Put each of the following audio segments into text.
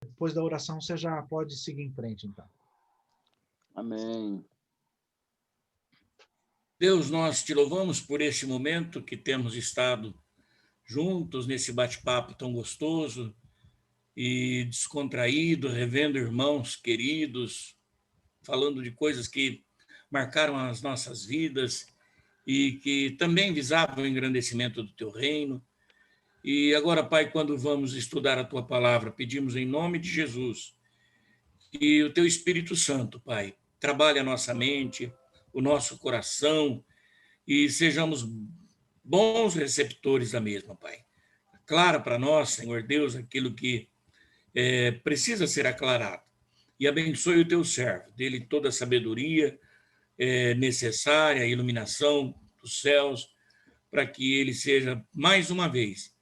Depois da oração, você já pode seguir em frente, então. Amém. Deus, nós te louvamos por este momento que temos estado juntos nesse bate-papo tão gostoso e descontraído, revendo irmãos queridos, falando de coisas que marcaram as nossas vidas e que também visavam o engrandecimento do teu reino. E agora, Pai, quando vamos estudar a tua palavra, pedimos em nome de Jesus que o teu Espírito Santo, Pai, trabalhe a nossa mente, o nosso coração e sejamos bons receptores da mesma, Pai. Aclara para nós, Senhor Deus, aquilo que precisa ser aclarado. E abençoe o teu servo, dele toda a sabedoria necessária, a iluminação dos céus, para que ele seja, mais uma vez,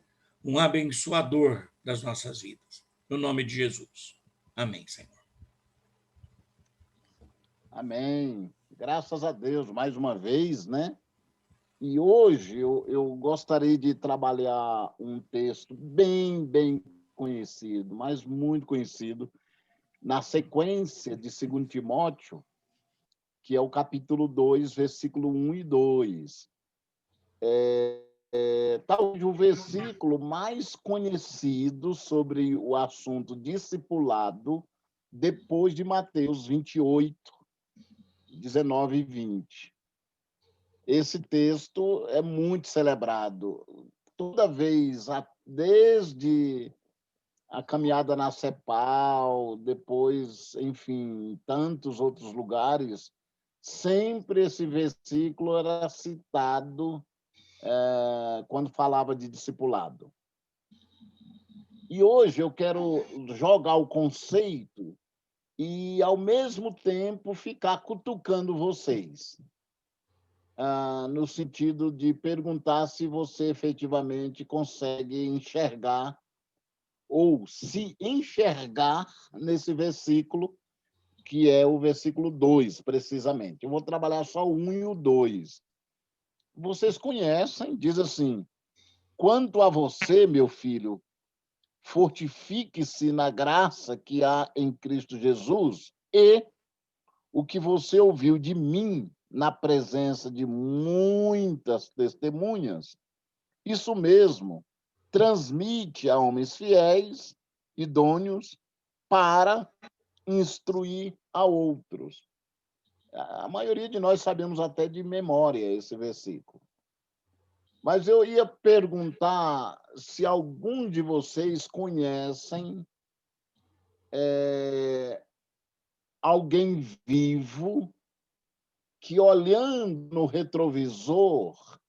um abençoador das nossas vidas. No nome de Jesus. Amém, Senhor. Amém. Graças a Deus, mais uma vez, né? E hoje eu gostaria de trabalhar um texto bem conhecido, mas muito conhecido, na sequência de 2 Timóteo, que é o capítulo 2, versículo 1 e 2. Talvez o versículo mais conhecido sobre o assunto discipulado depois de Mateus 28, 19 e 20. Esse texto é muito celebrado. Toda vez, desde a caminhada na CEPAL, depois, enfim, tantos outros lugares, sempre esse versículo era citado quando falava de discipulado. E hoje eu quero jogar o conceito e, ao mesmo tempo, ficar cutucando vocês, no sentido de perguntar se você efetivamente consegue enxergar ou se enxergar nesse versículo, que é o versículo 2, precisamente. Eu vou trabalhar só o 1 e o 2. Vocês conhecem, diz assim: quanto a você, meu filho, fortifique-se na graça que há em Cristo Jesus e o que você ouviu de mim na presença de muitas testemunhas, isso mesmo, transmite a homens fiéis, idôneos, para instruir a outros. A maioria de nós sabemos até de memória esse versículo. Mas eu ia perguntar se algum de vocês conhecem alguém vivo que, olhando no retrovisor,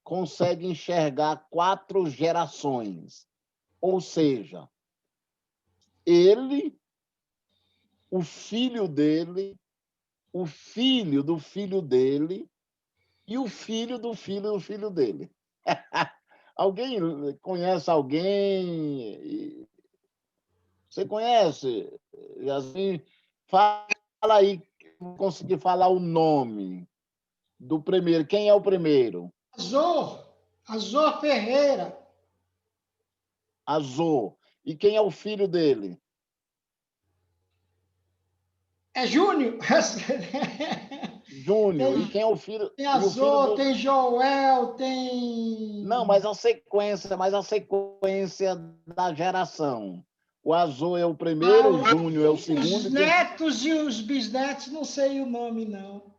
consegue enxergar 4 gerações. Ou seja, ele, o filho dele, o filho do filho dele e o filho do filho do filho dele. Alguém conhece alguém? Você conhece, Yasmin? Fala aí, não consegui falar o nome do primeiro. Quem é o primeiro? Azor Ferreira. Azor. E quem é o filho dele? É Júnior. Júnior. E quem é o filho? Tem E o filho Azor, do... tem Joel, tem... Não, mas a sequência da geração. O Azor é o primeiro, o Júnior é o segundo. Os netos e os bisnetos, não sei o nome, não.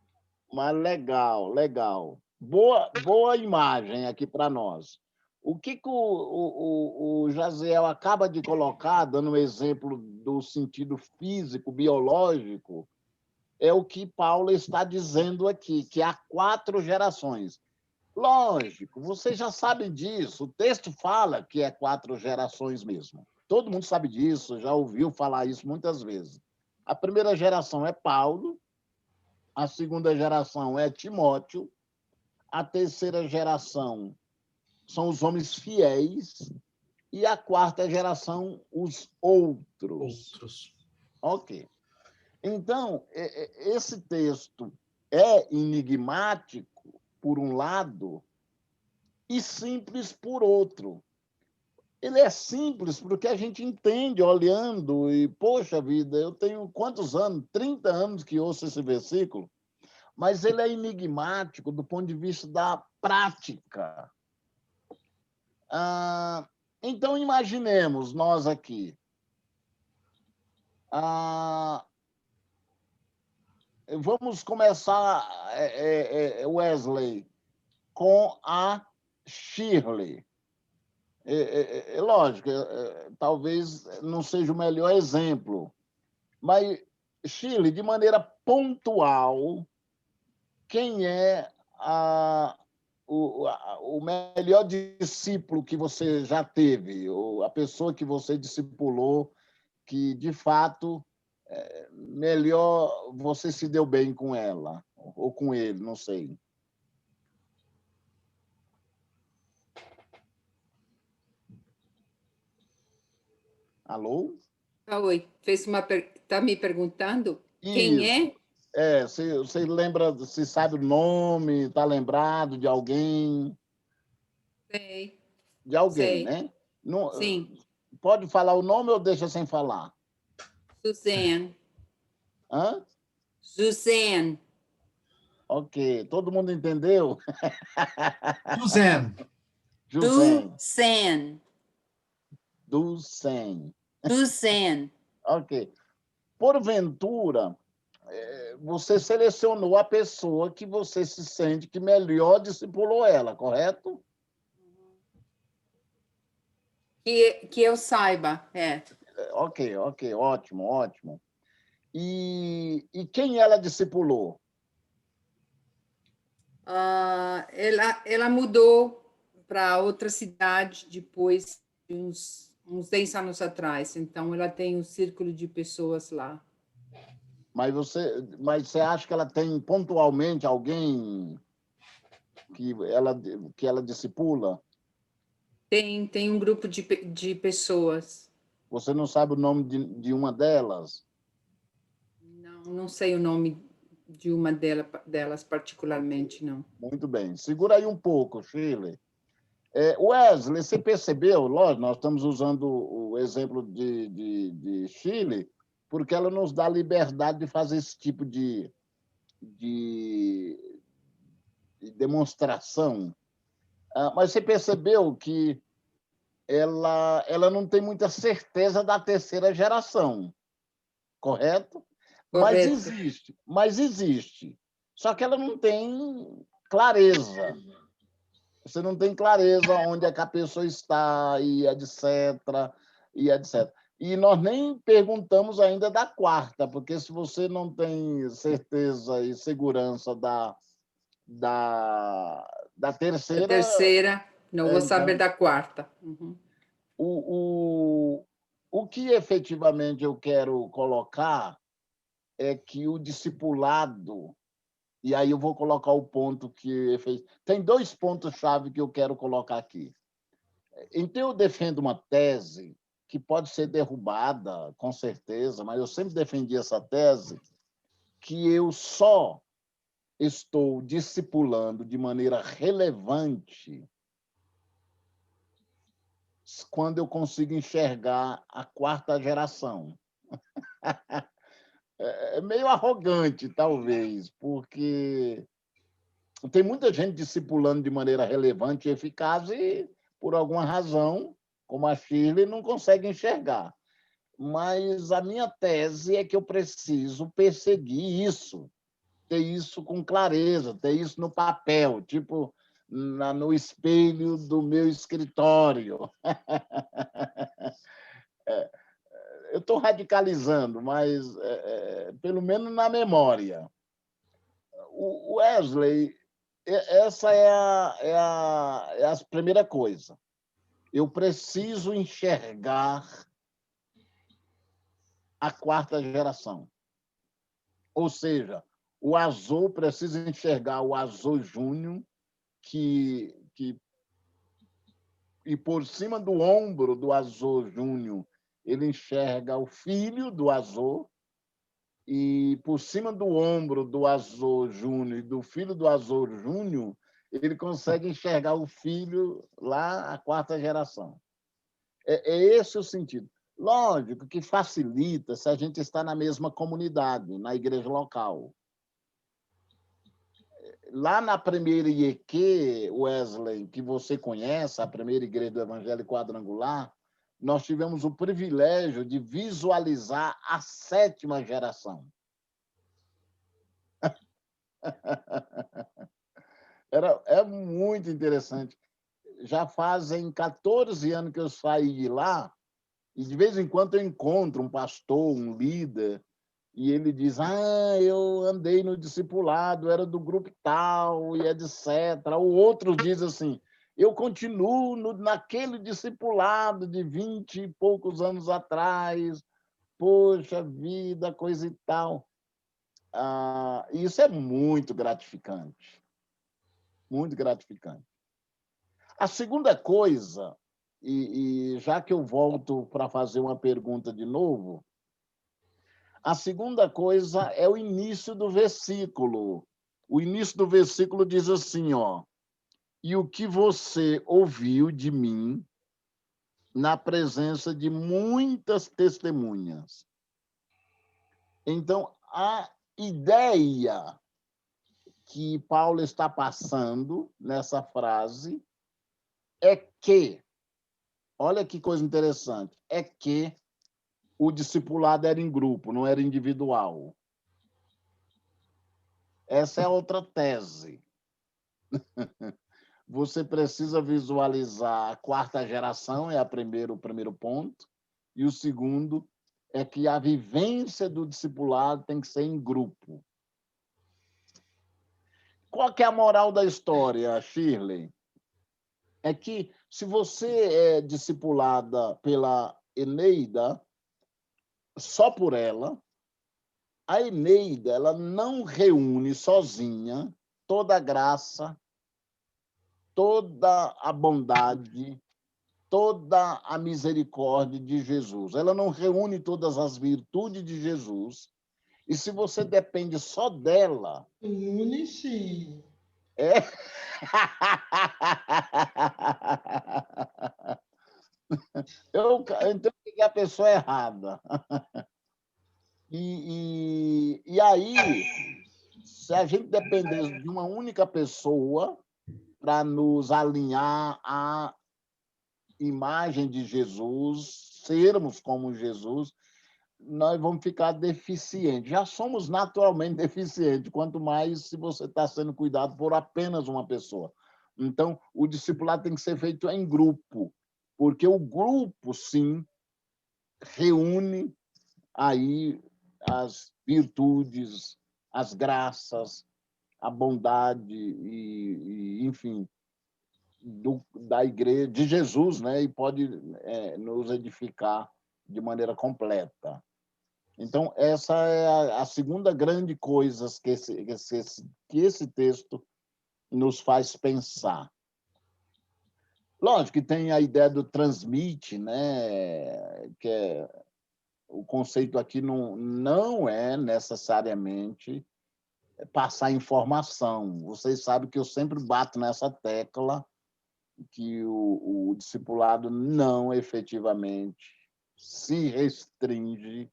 Mas legal. Boa imagem aqui para nós. O que o Jaziel acaba de colocar, dando um exemplo do sentido físico, biológico, é o que Paulo está dizendo aqui, que há 4 gerações. Lógico, vocês já sabem disso, o texto fala que é 4 gerações mesmo. Todo mundo sabe disso, já ouviu falar isso muitas vezes. A primeira geração é Paulo, a segunda geração é Timóteo, a terceira geração são os homens fiéis e a quarta geração, os outros. Ok. Então, esse texto é enigmático, por um lado, e simples, por outro. Ele é simples porque a gente entende olhando e, poxa vida, eu tenho quantos anos? 30 anos que ouço esse versículo, mas ele é enigmático do ponto de vista da prática. Então, imaginemos nós aqui. Vamos começar, Wesley, com a Shirley. Lógico, talvez não seja o melhor exemplo, mas, Shirley, de maneira pontual, quem é o melhor discípulo que você já teve, ou a pessoa que você discipulou, que, de fato, melhor você se deu bem com ela, ou com ele, não sei. Alô? Oi, está me perguntando quem Isso. é? Você lembra, se sabe o nome, está lembrado de alguém? Sei, De alguém, sei. né? Não, Sim, pode falar o nome ou deixa sem falar? Suzanne. Hã? Suzanne. Ok, todo mundo entendeu? Suzanne. José, Suzanne. do 100. Suzanne. Ok. Porventura, você selecionou a pessoa que você se sente que melhor discipulou ela, correto? Que eu saiba, é. Ok, ótimo, ótimo. E quem ela discipulou? Ela mudou para outra cidade depois de uns 10 anos atrás, então ela tem um círculo de pessoas lá. Mas você acha que ela tem pontualmente alguém que ela discipula? Tem um grupo de pessoas. Você não sabe o nome de uma delas? Não sei o nome de uma delas particularmente, não. Muito bem. Segura aí um pouco, Shirley. Wesley, você percebeu? Lógico, nós estamos usando o exemplo de Shirley, porque ela nos dá liberdade de fazer esse tipo de demonstração. Mas você percebeu que ela não tem muita certeza da terceira geração, correto? Correto. Mas existe. Só que ela não tem clareza. Você não tem clareza onde é que a pessoa está, e etc, e etc. E nós nem perguntamos ainda da quarta, porque se você não tem certeza e segurança da A terceira, terceira, não vou saber então, da quarta. Uhum. o que efetivamente eu quero colocar é que o discipulado, e aí eu vou colocar o ponto que fez. Tem 2 pontos-chave que eu quero colocar aqui. Então, eu defendo uma tese que pode ser derrubada, com certeza, mas eu sempre defendi essa tese, que eu só estou discipulando de maneira relevante quando eu consigo enxergar a quarta geração. É meio arrogante, talvez, porque tem muita gente discipulando de maneira relevante e eficaz e, por alguma razão, como a Shirley, não consegue enxergar. Mas a minha tese é que eu preciso perseguir isso, ter isso com clareza, ter isso no papel, tipo no espelho do meu escritório. Eu estou radicalizando, mas pelo menos na memória. O Wesley, essa é a primeira coisa. Eu preciso enxergar a quarta geração. Ou seja, o Azul precisa enxergar o Azul Júnior, e por cima do ombro do Azul Júnior, ele enxerga o filho do Azul, e por cima do ombro do Azul Júnior e do filho do Azul Júnior, ele consegue enxergar o filho lá, a quarta geração. É esse o sentido. Lógico que facilita se a gente está na mesma comunidade, na igreja local. Lá na primeira IEQ, Wesley, que você conhece, a primeira igreja do Evangelho Quadrangular, nós tivemos o privilégio de visualizar a 7ª geração. É muito interessante. Já fazem 14 anos que eu saí de lá, e de vez em quando eu encontro um pastor, um líder, e ele diz, eu andei no discipulado, era do grupo tal, e etc. O outro diz assim, eu continuo naquele discipulado de 20 e poucos anos atrás, poxa vida, coisa e tal. Isso é muito gratificante. Muito gratificante. A segunda coisa, e já que eu volto para fazer uma pergunta de novo, a segunda coisa é o início do versículo. O início do versículo diz assim, e o que você ouviu de mim na presença de muitas testemunhas. Então, a ideia que Paulo está passando nessa frase é que, olha que coisa interessante, é que o discipulado era em grupo, não era individual. Essa é outra tese. Você precisa visualizar a 4ª geração, é o primeiro ponto, e o segundo é que a vivência do discipulado tem que ser em grupo. Qual que é a moral da história, Shirley? É que, se você é discipulada pela Eneida, só por ela, a Eneida ela não reúne sozinha toda a graça, toda a bondade, toda a misericórdia de Jesus. Ela não reúne todas as virtudes de Jesus. E se você depende só dela... Une, sim. É... Eu entreguei a pessoa errada. E aí, se a gente dependesse de uma única pessoa para nos alinhar à imagem de Jesus, sermos como Jesus, nós vamos ficar deficientes. Já somos naturalmente deficientes, quanto mais se você está sendo cuidado por apenas uma pessoa. Então, o discipulado tem que ser feito em grupo, porque o grupo, sim, reúne aí as virtudes, as graças, a bondade enfim, da igreja, de Jesus, né? E pode nos edificar de maneira completa. Então, essa é a segunda grande coisa que esse texto nos faz pensar. Lógico que tem a ideia do transmite, né? Que o conceito aqui não é necessariamente passar informação. Vocês sabem que eu sempre bato nessa tecla que o discipulado não efetivamente se restringe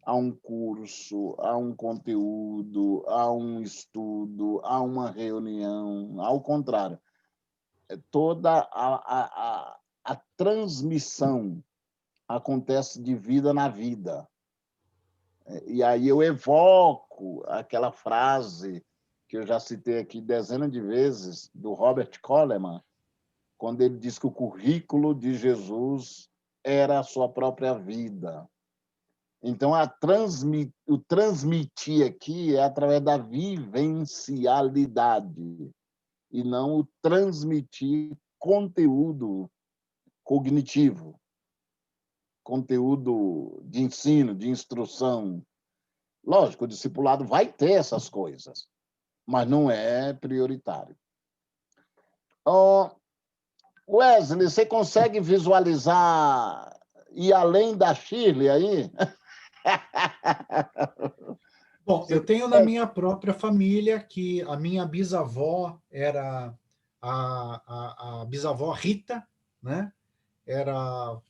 a um curso, a um conteúdo, a um estudo, a uma reunião. Ao contrário, toda a transmissão acontece de vida na vida. E aí eu evoco aquela frase que eu já citei aqui dezenas de vezes, do Robert Coleman, quando ele diz que o currículo de Jesus era a sua própria vida. Então, o transmitir aqui é através da vivencialidade e não o transmitir conteúdo cognitivo, conteúdo de ensino, de instrução. Lógico, o discipulado vai ter essas coisas, mas não é prioritário. Wesley, você consegue visualizar ir além da Shirley aí? Bom, eu tenho na minha própria família que a minha bisavó era a bisavó Rita, né? Era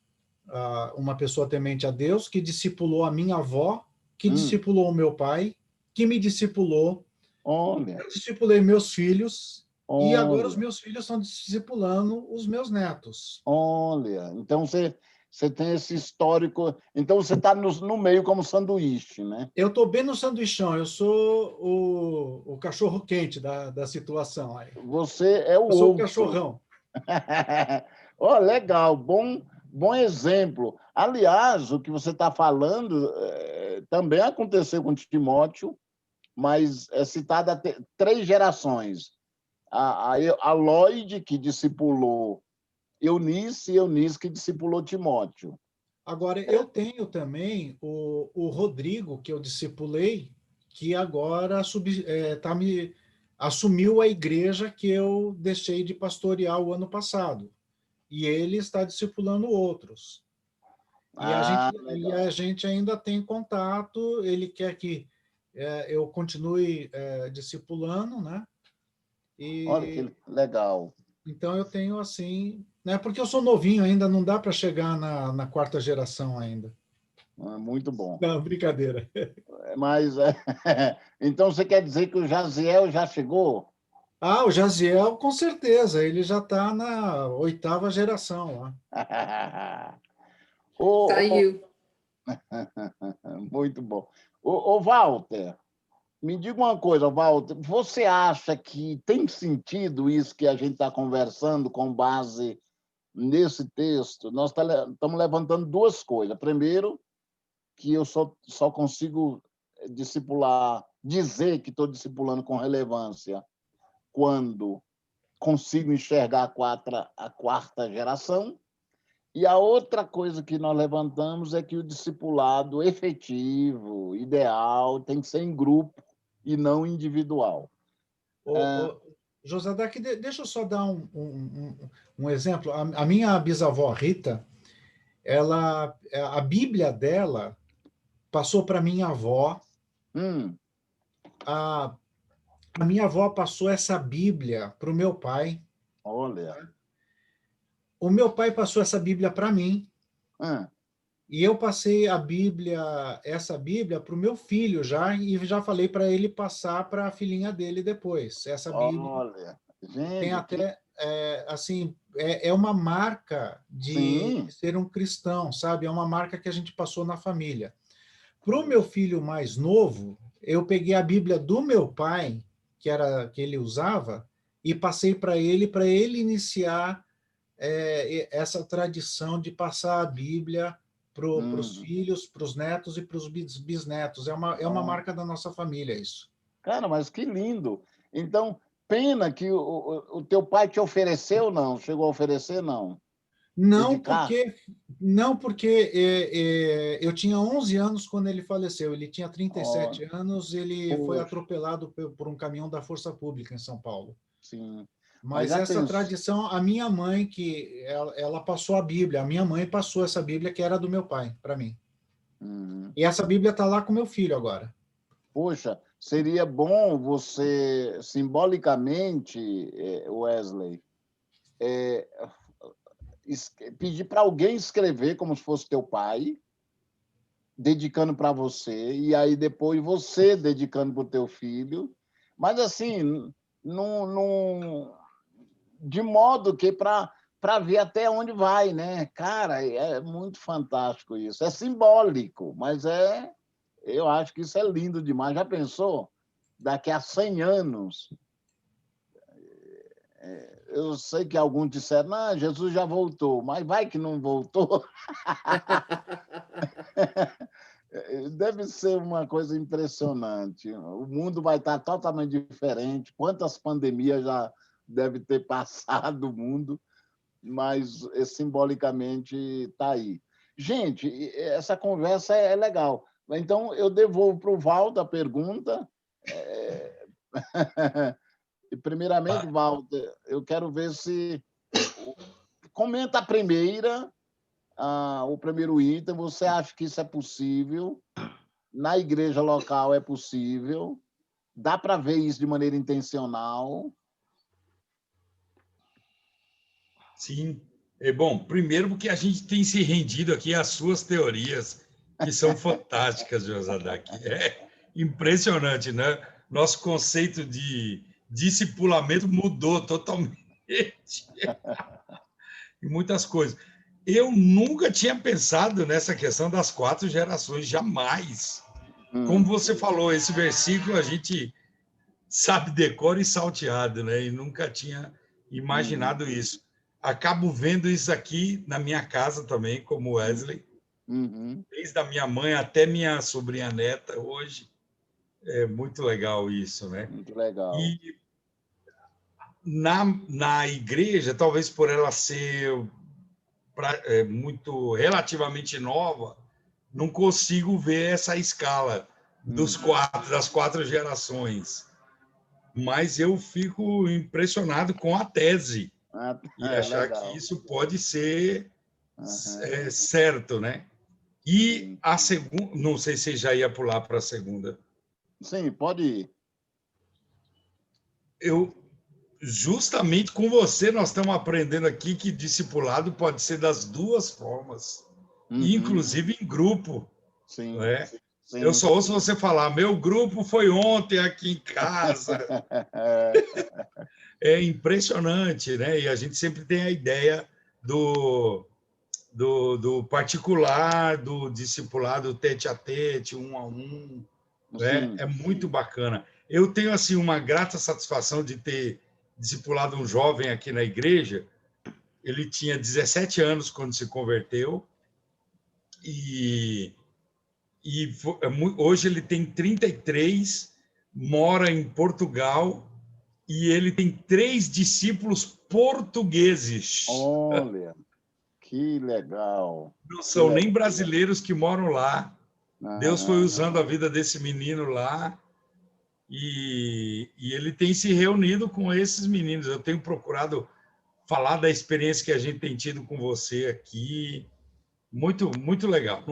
uma pessoa temente a Deus, que discipulou a minha avó, que Hum. discipulou o meu pai, que me discipulou. Olha, Eu discipulei meus filhos, e agora os olha, meus filhos estão discipulando os meus netos. olha. Então, você tem esse histórico. Então, você está no meio como sanduíche, né? Eu estou bem no sanduichão, eu sou o cachorro-quente da situação aí. Você é o Eu sou o outro. cachorrão. Oh, legal, bom exemplo. Aliás, o que você está falando também aconteceu com Timóteo, mas é citada até 3 gerações. A Lloyd, que discipulou Eunice, e Eunice, que discipulou Timóteo. Agora, eu tenho também o Rodrigo, que eu discipulei, que agora assumiu a igreja que eu deixei de pastorear o ano passado. E ele está discipulando outros. E Legal. a gente ainda tem contato, ele quer que eu continue discipulando, né? Olha E que legal. então eu tenho assim, né? Porque eu sou novinho ainda, não dá para chegar na 4ª geração ainda. Muito bom. Não, brincadeira. Mas, então, você quer dizer que o Jaziel já chegou? Ah, o Jaziel, com certeza, ele já está na 8ª geração lá. Ô, Saiu. muito bom. Ô, Walter, me diga uma coisa, Walter. Você acha que tem sentido isso que a gente está conversando com base nesse texto? Nós estamos levantando 2 coisas. Primeiro, que eu só consigo dizer que estou discipulando com relevância quando consigo enxergar a 4ª geração. E a outra coisa que nós levantamos é que o discipulado efetivo, ideal, tem que ser em grupo e não individual. Josadak, deixa eu só dar um exemplo. A minha bisavó Rita, a Bíblia dela passou para minha avó. A minha avó passou essa Bíblia para o meu pai. Olha. O meu pai passou essa Bíblia para mim. E eu passei essa Bíblia para o meu filho já, e já falei para ele passar para a filhinha dele depois. Essa Bíblia Olha, gente, tem até, assim, é uma marca de sim. ser um cristão, sabe? É uma marca que a gente passou na família. Para o meu filho mais novo, eu peguei a Bíblia do meu pai, que ele usava, e passei para ele iniciar essa tradição de passar a Bíblia para os filhos, para os netos e para os bisnetos. É uma marca da nossa família isso. Cara, mas que lindo! Então, pena que o teu pai te ofereceu, não? Chegou a oferecer, não? Não, Dedicar? porque eu tinha 11 anos quando ele faleceu. Ele tinha 37 anos, ele foi Poxa, atropelado por um caminhão da Força Pública em São Paulo. sim. Mas já essa tradição, a minha mãe, que ela passou a Bíblia, a minha mãe passou essa Bíblia que era do meu pai, para mim. E essa Bíblia está lá com meu filho agora. Poxa, seria bom você, simbolicamente, Wesley, pedir para alguém escrever como se fosse teu pai, dedicando para você, e aí depois você dedicando para o teu filho. Mas, assim, de modo que para ver até onde vai, né? Cara, é muito fantástico isso. É simbólico, mas eu acho que isso é lindo demais. Já pensou? Daqui a 100 anos, eu sei que alguns disseram, não, Jesus já voltou, mas vai que não voltou. Deve ser uma coisa impressionante. O mundo vai estar totalmente diferente. Quantas pandemias já deve ter passado o mundo, mas simbolicamente está aí. Gente, essa conversa é legal. Então, eu devolvo para o Walter a pergunta. Primeiramente, Walter, eu quero ver se... Comenta a primeira, o primeiro item. Você acha que isso é possível? Na igreja local é possível? Dá para ver isso de maneira intencional? Sim. Bom, primeiro porque a gente tem se rendido aqui às suas teorias, que são fantásticas, Josadak. É impressionante, né? Nosso conceito de discipulamento mudou totalmente. E muitas coisas. Eu nunca tinha pensado nessa questão das 4 gerações, jamais. Como você falou, esse versículo a gente sabe decor e salteado, né? E nunca tinha imaginado isso. Acabo vendo isso aqui na minha casa também, como Wesley, desde a minha mãe até minha sobrinha neta hoje. É muito legal isso, né? Muito legal. E na igreja, talvez por ela ser muito relativamente nova, não consigo ver essa escala das 4 gerações. Mas eu fico impressionado com a tese e achar legal. que isso pode ser certo, né? E a segunda, não sei se já ia pular para a segunda. Sim, pode ir. Justamente com você, nós estamos aprendendo aqui que discipulado pode ser das 2 formas, inclusive em grupo. Sim, não é? sim. Eu só ouço você falar, meu grupo foi ontem aqui em casa. É impressionante, né? E a gente sempre tem a ideia do particular, do discipulado tete-a-tete, 1 a 1. Né? É muito bacana. Eu tenho assim uma grata satisfação de ter discipulado um jovem aqui na igreja. Ele tinha 17 anos quando se converteu e hoje ele tem 33, mora em Portugal e ele tem 3 discípulos portugueses. Olha, que legal. Não são nem brasileiros que moram lá. Deus foi usando a vida desse menino lá e ele tem se reunido com esses meninos. Eu tenho procurado falar da experiência que a gente tem tido com você aqui. Muito, muito legal.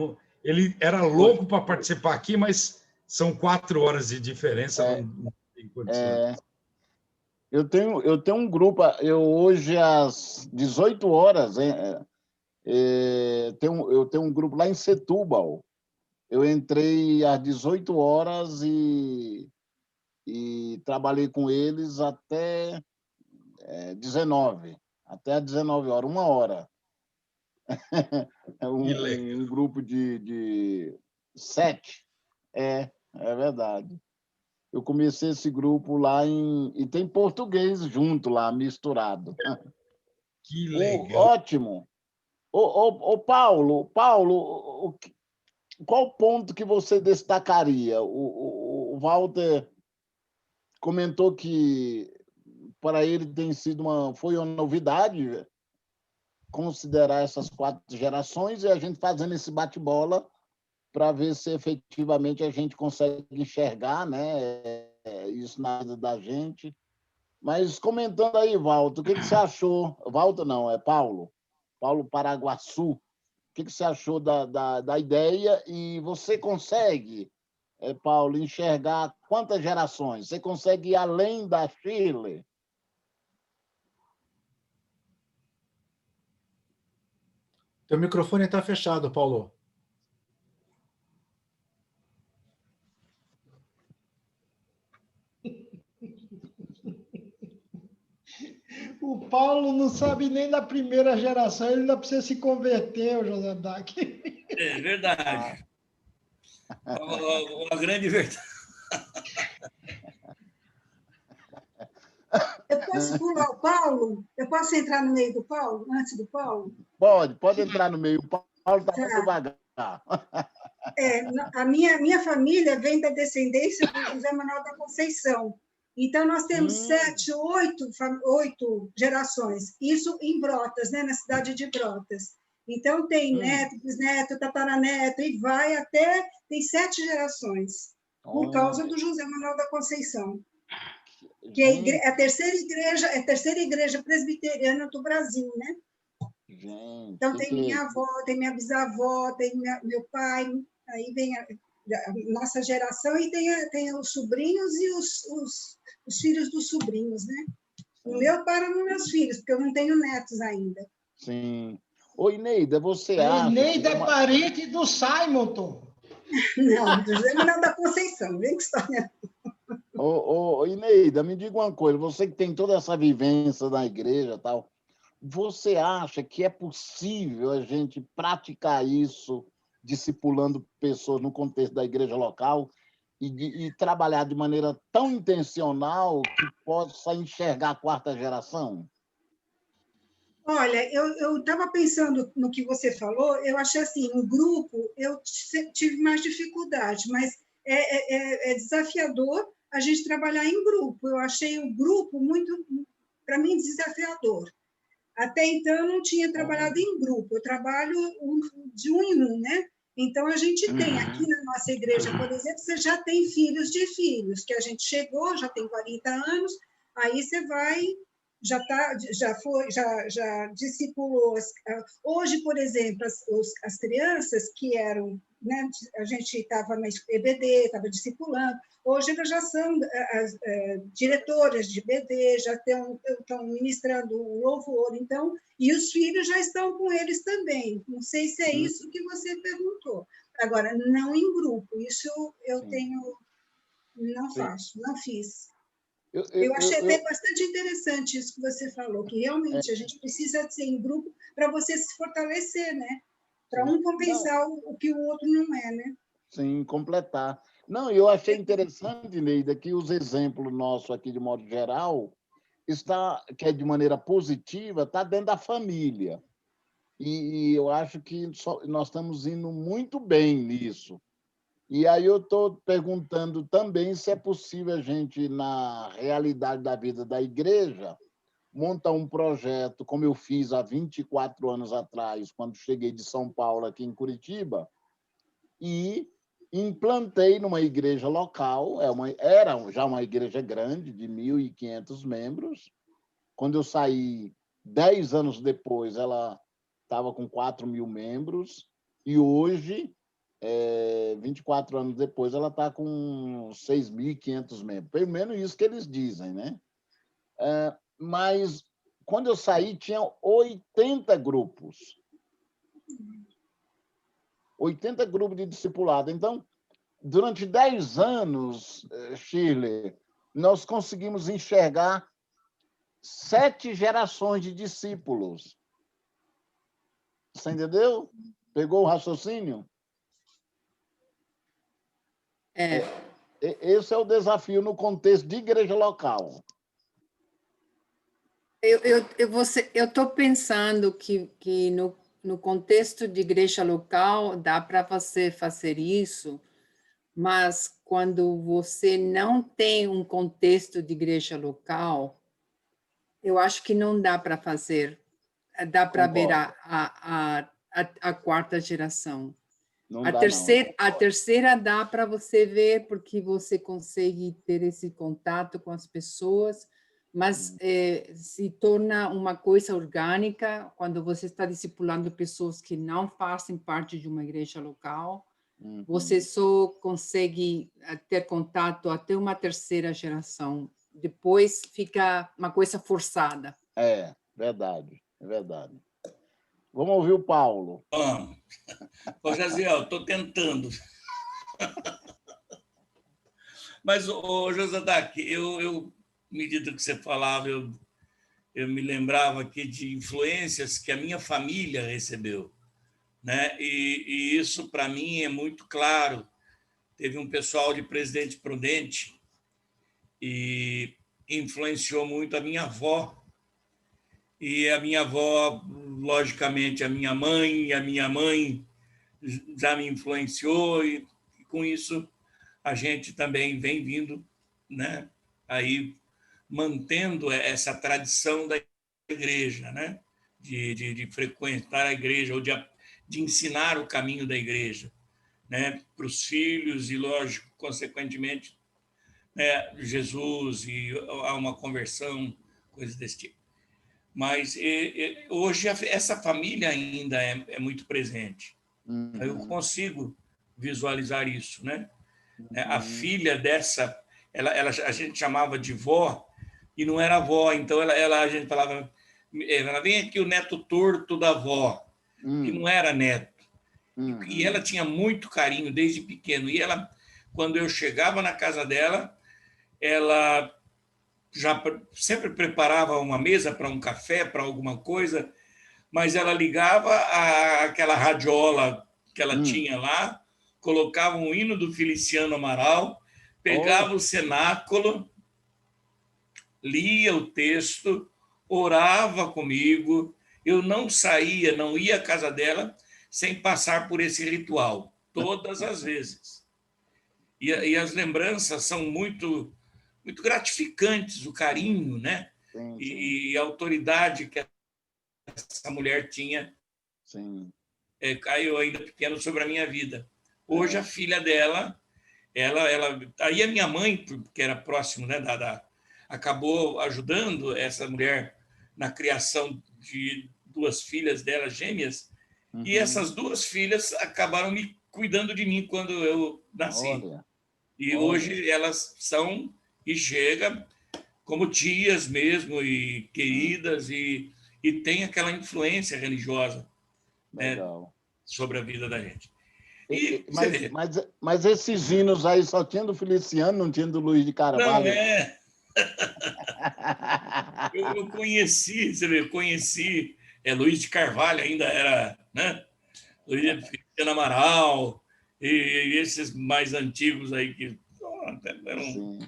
Ele era louco para participar aqui, mas são 4 horas de diferença. Não tem condição. Eu tenho um grupo. Hoje, às 18 horas, eu tenho um grupo lá em Setúbal. Eu entrei às 18 horas e trabalhei com eles até 19. Até às 19 horas, 1 hora. Um grupo de 7. É verdade. Eu comecei esse grupo lá e tem português junto lá, misturado. Que legal. Ótimo. Paulo, qual ponto que você destacaria? O Walter comentou que para ele foi uma novidade considerar essas 4 gerações e a gente fazendo esse bate-bola para ver se efetivamente a gente consegue enxergar, né, isso na vida da gente. Mas comentando aí, Walter, o que você achou? Walter não, é Paulo Paraguaçu. O que você achou da ideia? E você consegue, Paulo, enxergar quantas gerações? Você consegue ir além da Chile? Teu microfone está fechado, Paulo. O Paulo não sabe nem da primeira geração, ele ainda precisa se converter, o Josadak. É verdade. Uma grande verdade. Eu posso pular o Paulo? Eu posso entrar no meio do Paulo, antes do Paulo? Pode entrar no meio. O Paulo está muito devagar. A minha família vem da descendência do José Manuel da Conceição. Então, nós temos 7, 8 gerações. Isso em Brotas, né? Na cidade de Brotas. Então, tem neto, bisneto, tataraneto, e vai até... Tem 7 gerações, por causa do José Manuel da Conceição. Que é a terceira igreja presbiteriana do Brasil, né? Então, tem minha avó, tem minha bisavó, tem meu pai, aí vem a nossa geração, e tem os sobrinhos e os filhos dos sobrinhos, né? O meu para nos meus filhos, porque eu não tenho netos ainda. Sim. Ô, Ineida, você A acha Ineida que é parente do Simonton. Não, do José Manuel da Conceição, vem que história. Ô, Ineida, me diga uma coisa, você que tem toda essa vivência na igreja e tal, você acha que é possível a gente praticar isso discipulando pessoas no contexto da igreja local e trabalhar de maneira tão intencional que possa enxergar a quarta geração? Olha, eu estava pensando no que você falou, eu achei assim, o grupo, eu tive mais dificuldade, mas é desafiador a gente trabalhar em grupo. Eu achei o grupo muito, para mim, desafiador. Até então, eu não tinha trabalhado em grupo, eu trabalho de um em um, né? Então, a gente tem aqui na nossa igreja, por exemplo, você já tem filhos de filhos, que a gente chegou, já tem 40 anos, aí você vai, já discipulou. Hoje, por exemplo, as crianças que eram, né, a gente estava na EBD, estava discipulando, hoje elas já são diretoras de BD, já estão ministrando o louvor, então, e os filhos já estão com eles também. Não sei se é isso que você perguntou. Agora, não em grupo, isso eu não faço, não fiz. Eu achei até bastante interessante isso que você falou, que realmente a gente precisa ser em grupo para você se fortalecer, né? Para um compensar o que o outro não é, né? Sim, completar. Não, eu achei interessante, Neida, que os exemplos nossos aqui, de modo geral, que é de maneira positiva, está dentro da família. E eu acho que nós estamos indo muito bem nisso. E aí eu estou perguntando também se é possível a gente, na realidade da vida da igreja, montar um projeto, como eu fiz há 24 anos atrás, quando cheguei de São Paulo, aqui em Curitiba, e implantei numa igreja local, era já uma igreja grande, de 1.500 membros. Quando eu saí, 10 anos depois, ela estava com 4.000 membros, e hoje, 24 anos depois, ela está com 6.500 membros. Pelo menos isso que eles dizem, né? Mas, quando eu saí, tinha 80 grupos. 80 grupos de discipulado. Então, durante 10 anos, Shirley, nós conseguimos enxergar 7 gerações de discípulos. Você entendeu? Pegou o raciocínio? Esse é o desafio no contexto de igreja local. Eu estou pensando que no contexto de igreja local dá para você fazer isso, mas quando você não tem um contexto de igreja local, eu acho que não dá para fazer, dá para ver a quarta geração. A terceira dá para você ver, porque você consegue ter esse contato com as pessoas, mas se torna uma coisa orgânica quando você está discipulando pessoas que não fazem parte de uma igreja local. Você só consegue ter contato até uma terceira geração. Depois fica uma coisa forçada. É verdade, é verdade. Vamos ouvir o Paulo. Vamos. Ô, Jaziel, estou tentando. Mas, ô, Josadac, eu, à medida que você falava, eu me lembrava aqui de influências que a minha família recebeu, né? E isso, para mim, é muito claro. Teve um pessoal de Presidente Prudente e influenciou muito a minha avó. E a minha avó, logicamente, a minha mãe já me influenciou, e com isso a gente também vem vindo, né, aí mantendo essa tradição da igreja, né, de frequentar a igreja, ou de ensinar o caminho da igreja, né, para os filhos, e, lógico, consequentemente, né, Jesus, e há uma conversão, coisas desse tipo. Mas hoje essa família ainda é muito presente. Eu consigo visualizar isso, né? A filha dessa, a gente chamava de vó, e não era vó, então a gente falava, ela vem aqui o neto torto da avó, que não era neto. E ela tinha muito carinho desde pequeno. E ela, quando eu chegava na casa dela, ela já sempre preparava uma mesa para um café, para alguma coisa, mas ela ligava aquela radiola que ela tinha lá, colocava um hino do Feliciano Amaral, pegava o cenáculo, lia o texto, orava comigo. Eu não saía, não ia à casa dela sem passar por esse ritual, todas as vezes. E as lembranças são muito, muito gratificantes, o carinho, né? Sim, sim. E a autoridade que essa mulher tinha, caiu ainda pequeno sobre a minha vida. Hoje, a filha dela, aí a minha mãe, que era próximo, né, acabou ajudando essa mulher na criação de 2 filhas dela, gêmeas, e essas 2 filhas acabaram me cuidando de mim quando eu nasci. Hoje elas são e chegam como tias mesmo, e queridas, e tem aquela influência religiosa, né, sobre a vida da gente. Mas esses hinos aí só tinha do Feliciano, não tinha do Luiz de Carvalho? Não, eu conheci, você vê, Luiz de Carvalho ainda era, né? Luiz Feliciano Amaral, e esses mais antigos aí que eram...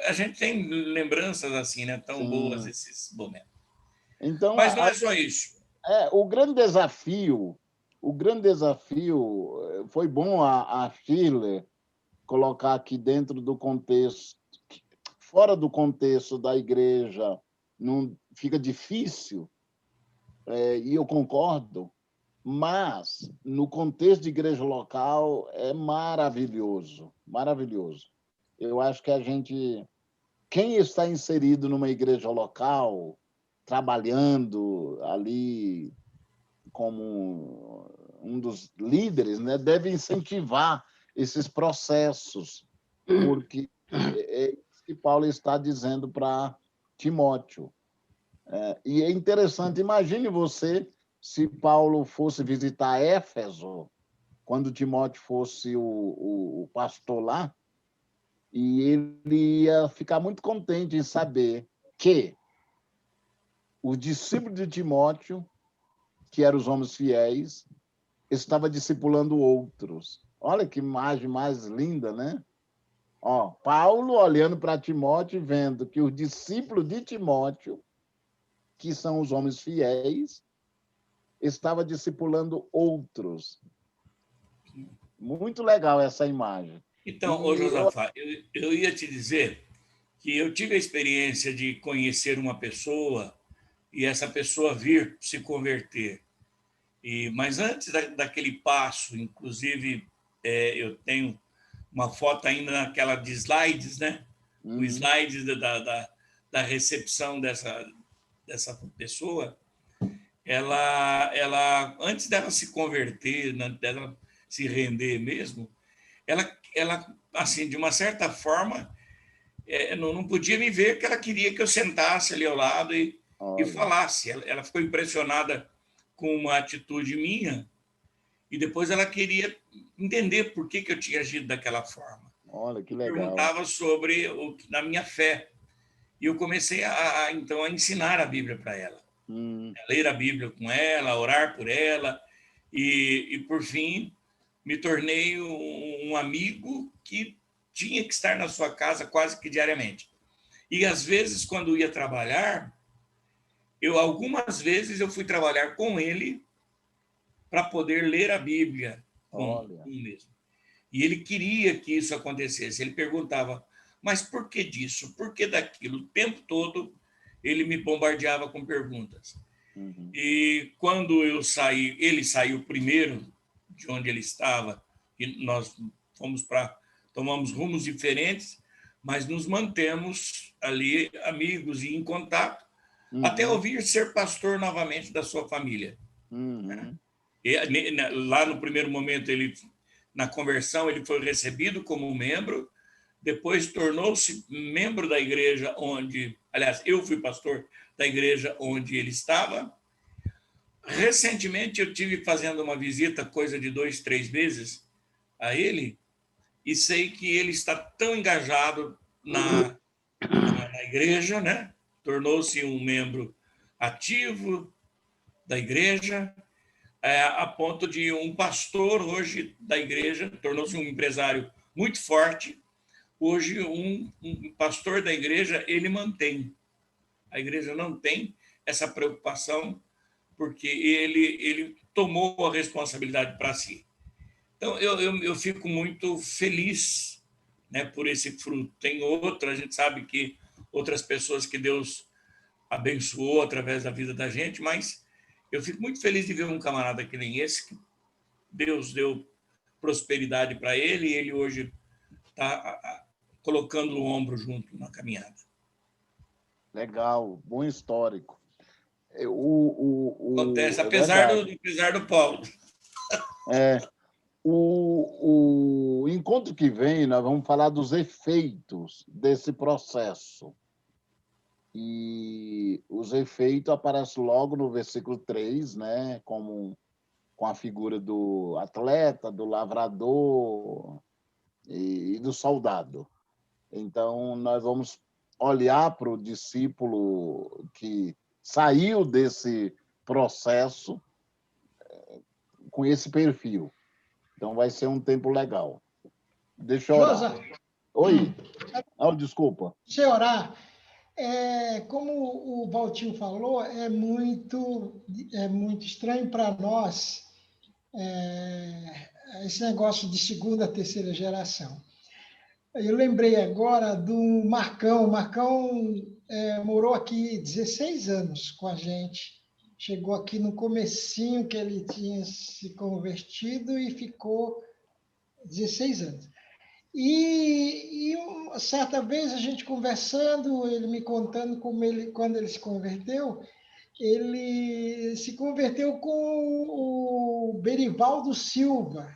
a gente tem lembranças assim, né? Tão boas esses momentos. Então, mas não é só isso. O grande desafio foi bom a Shirley colocar aqui dentro do contexto, fora do contexto da igreja, não fica difícil, e eu concordo, mas no contexto de igreja local é maravilhoso, maravilhoso. Eu acho que quem está inserido numa igreja local, trabalhando ali como um dos líderes, né, deve incentivar esses processos, porque é isso que Paulo está dizendo para Timóteo. E é interessante, imagine você se Paulo fosse visitar Éfeso, quando Timóteo fosse o pastor lá, e ele ia ficar muito contente em saber que os discípulos de Timóteo, que eram os homens fiéis, estava discipulando outros. Olha que imagem mais linda, né? Paulo olhando para Timóteo e vendo que os discípulos de Timóteo, que são os homens fiéis, estava discipulando outros. Muito legal essa imagem. Então, Josafá, eu ia te dizer que eu tive a experiência de conhecer uma pessoa e essa pessoa vir se converter. Mas antes daquele passo, inclusive, eu tenho uma foto ainda naquela de slides, né? O slide da recepção dessa pessoa. Ela, antes dela se converter, dela se render mesmo, ela assim, de uma certa forma, não podia me ver, que ela queria que eu sentasse ali ao lado e falasse. Ela ficou impressionada com uma atitude minha e depois ela queria entender por que eu tinha agido daquela forma. Olha, que legal. Perguntava sobre a minha fé. E eu comecei então a ensinar a Bíblia para ela. A ler a Bíblia com ela, orar por ela. E por fim, me tornei um amigo que tinha que estar na sua casa quase que diariamente. E, às vezes, quando ia trabalhar, algumas vezes eu fui trabalhar com ele para poder ler a Bíblia com ele mesmo. E ele queria que isso acontecesse. Ele perguntava, mas por que disso? Por que daquilo? O tempo todo ele me bombardeava com perguntas. E quando eu saí, ele saiu primeiro de onde ele estava, e nós tomamos rumos diferentes, mas nos mantemos ali amigos e em contato, até eu vir ser pastor novamente da sua família. E, lá no primeiro momento, na conversão, ele foi recebido como membro, depois tornou-se membro da igreja onde, aliás, eu fui pastor da igreja onde ele estava. Recentemente eu tive fazendo uma visita, coisa de 2, 3 meses, a ele, e sei que ele está tão engajado na igreja, né? Tornou-se um membro ativo da igreja, a ponto de um pastor hoje da igreja, tornou-se um empresário muito forte. Hoje, um pastor da igreja, ele mantém. A igreja não tem essa preocupação, porque ele tomou a responsabilidade para si. Então, eu fico muito feliz, né, por esse fruto. Tem outra, a gente sabe que outras pessoas que Deus abençoou através da vida da gente, mas eu fico muito feliz de ver um camarada que nem esse, que Deus deu prosperidade para ele, e ele hoje está colocando o ombro junto na caminhada. Legal, bom histórico. Acontece, apesar do Paulo. O encontro que vem, nós vamos falar dos efeitos desse processo. E os efeitos aparecem logo no versículo 3, né? Com a figura do atleta, do lavrador e do soldado. Então, nós vamos olhar para o discípulo que saiu desse processo com esse perfil. Então, vai ser um tempo legal. Deixa eu orar. Josa, Oi. Desculpa. deixa eu orar. Como o Valtinho falou, é muito estranho para nós esse negócio de segunda, terceira geração. Eu lembrei agora do Marcão. O Marcão morou aqui 16 anos com a gente. Chegou aqui no comecinho que ele tinha se convertido e ficou 16 anos. E certa vez a gente conversando, ele me contando quando ele se converteu com o Berivaldo Silva.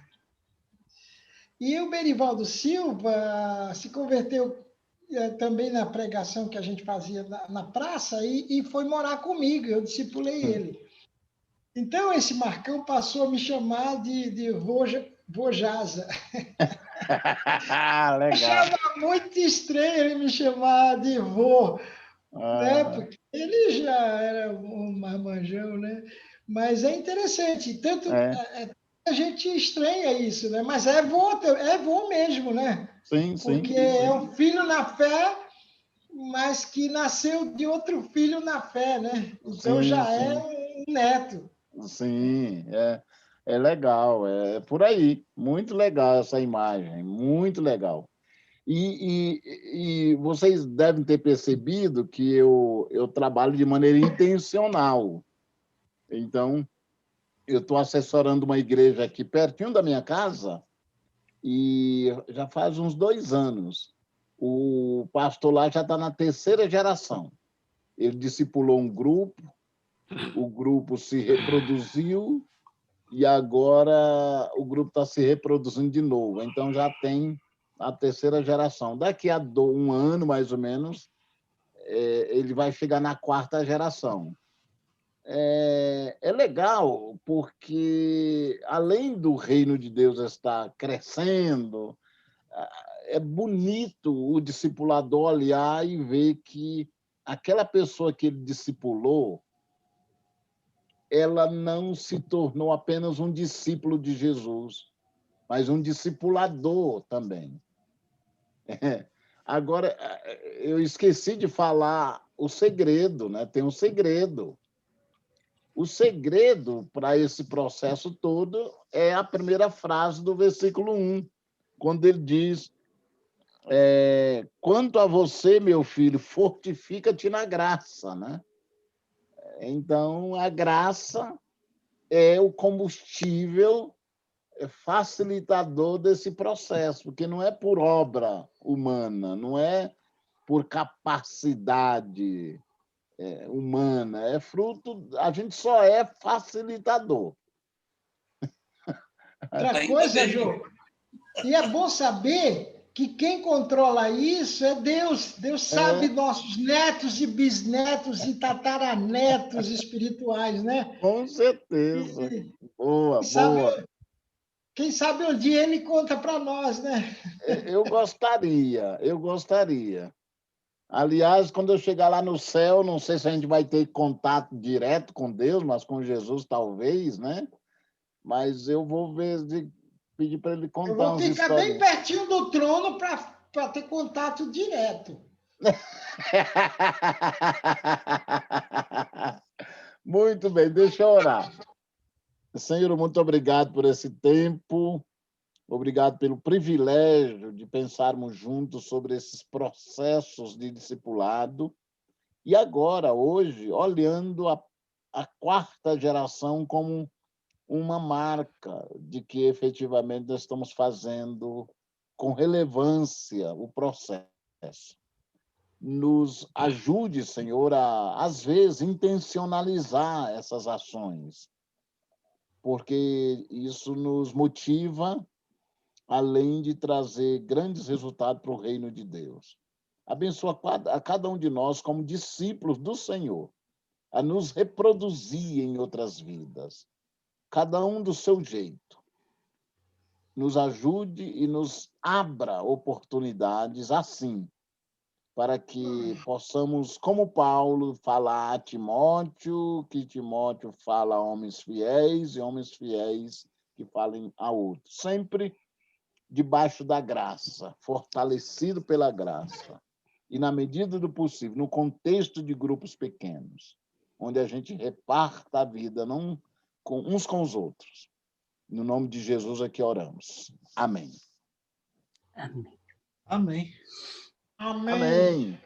E o Berivaldo Silva se converteu também na pregação que a gente fazia na praça e foi morar comigo, eu discipulei ele. Então, esse Marcão passou a me chamar de Vojasa. Legal. Achava muito estranho ele me chamar de vô, né? Porque ele já era um marmanjão, né? Mas é interessante, tanto a gente estranha isso, né? Mas é vô mesmo, né? Sim, porque é um filho na fé, mas que nasceu de outro filho na fé, né? Então já é um neto. Sim, é legal, é por aí. Muito legal essa imagem, muito legal. E vocês devem ter percebido que eu trabalho de maneira intencional. Então, eu estou assessorando uma igreja aqui pertinho da minha casa e já faz uns 2 anos. O pastor lá já está na 3ª geração. Ele discipulou um grupo, o grupo se reproduziu e agora o grupo está se reproduzindo de novo. Então, já tem a 3ª geração. Daqui a 1 ano, mais ou menos, ele vai chegar na 4ª geração. É legal, porque, além do reino de Deus estar crescendo, é bonito o discipulador olhar e ver que aquela pessoa que ele discipulou, ela não se tornou apenas um discípulo de Jesus, mas um discipulador também. Agora, eu esqueci de falar o segredo, né? Tem um segredo. O segredo para esse processo todo é a primeira frase do versículo 1, quando ele diz: quanto a você, meu filho, fortifica-te na graça, né? Então, a graça é o combustível facilitador desse processo, porque não é por obra humana, não é por capacidade humana, é fruto, a gente só é facilitador. Outra coisa, Jô, e é bom saber que quem controla isso é Deus. Deus sabe nossos netos e bisnetos e tataranetos espirituais, né? Com certeza. Boa, boa. Quem sabe um dia ele conta para nós, né? Eu gostaria. Aliás, quando eu chegar lá no céu, não sei se a gente vai ter contato direto com Deus, mas com Jesus talvez, né? Mas eu vou ver, pedir para ele Eu contar vou umas ficar histórias. bem pertinho do trono para ter contato direto. Muito bem, deixa eu orar. Senhor, muito obrigado por esse tempo. Obrigado pelo privilégio de pensarmos juntos sobre esses processos de discipulado. E agora, hoje, olhando a quarta geração como uma marca de que efetivamente nós estamos fazendo com relevância o processo. Nos ajude, Senhor, a, às vezes, intencionalizar essas ações, porque isso nos motiva, além de trazer grandes resultados para o reino de Deus. Abençoa a cada um de nós como discípulos do Senhor, a nos reproduzir em outras vidas, cada um do seu jeito. Nos ajude e nos abra oportunidades assim, para que possamos, como Paulo, falar a Timóteo, que Timóteo fala a homens fiéis e homens fiéis que falem a outros. Sempre debaixo da graça, fortalecido pela graça. E, na medida do possível, no contexto de grupos pequenos, onde a gente reparta a vida uns com os outros. No nome de Jesus é que oramos. Amém. Amém. Amém. Amém.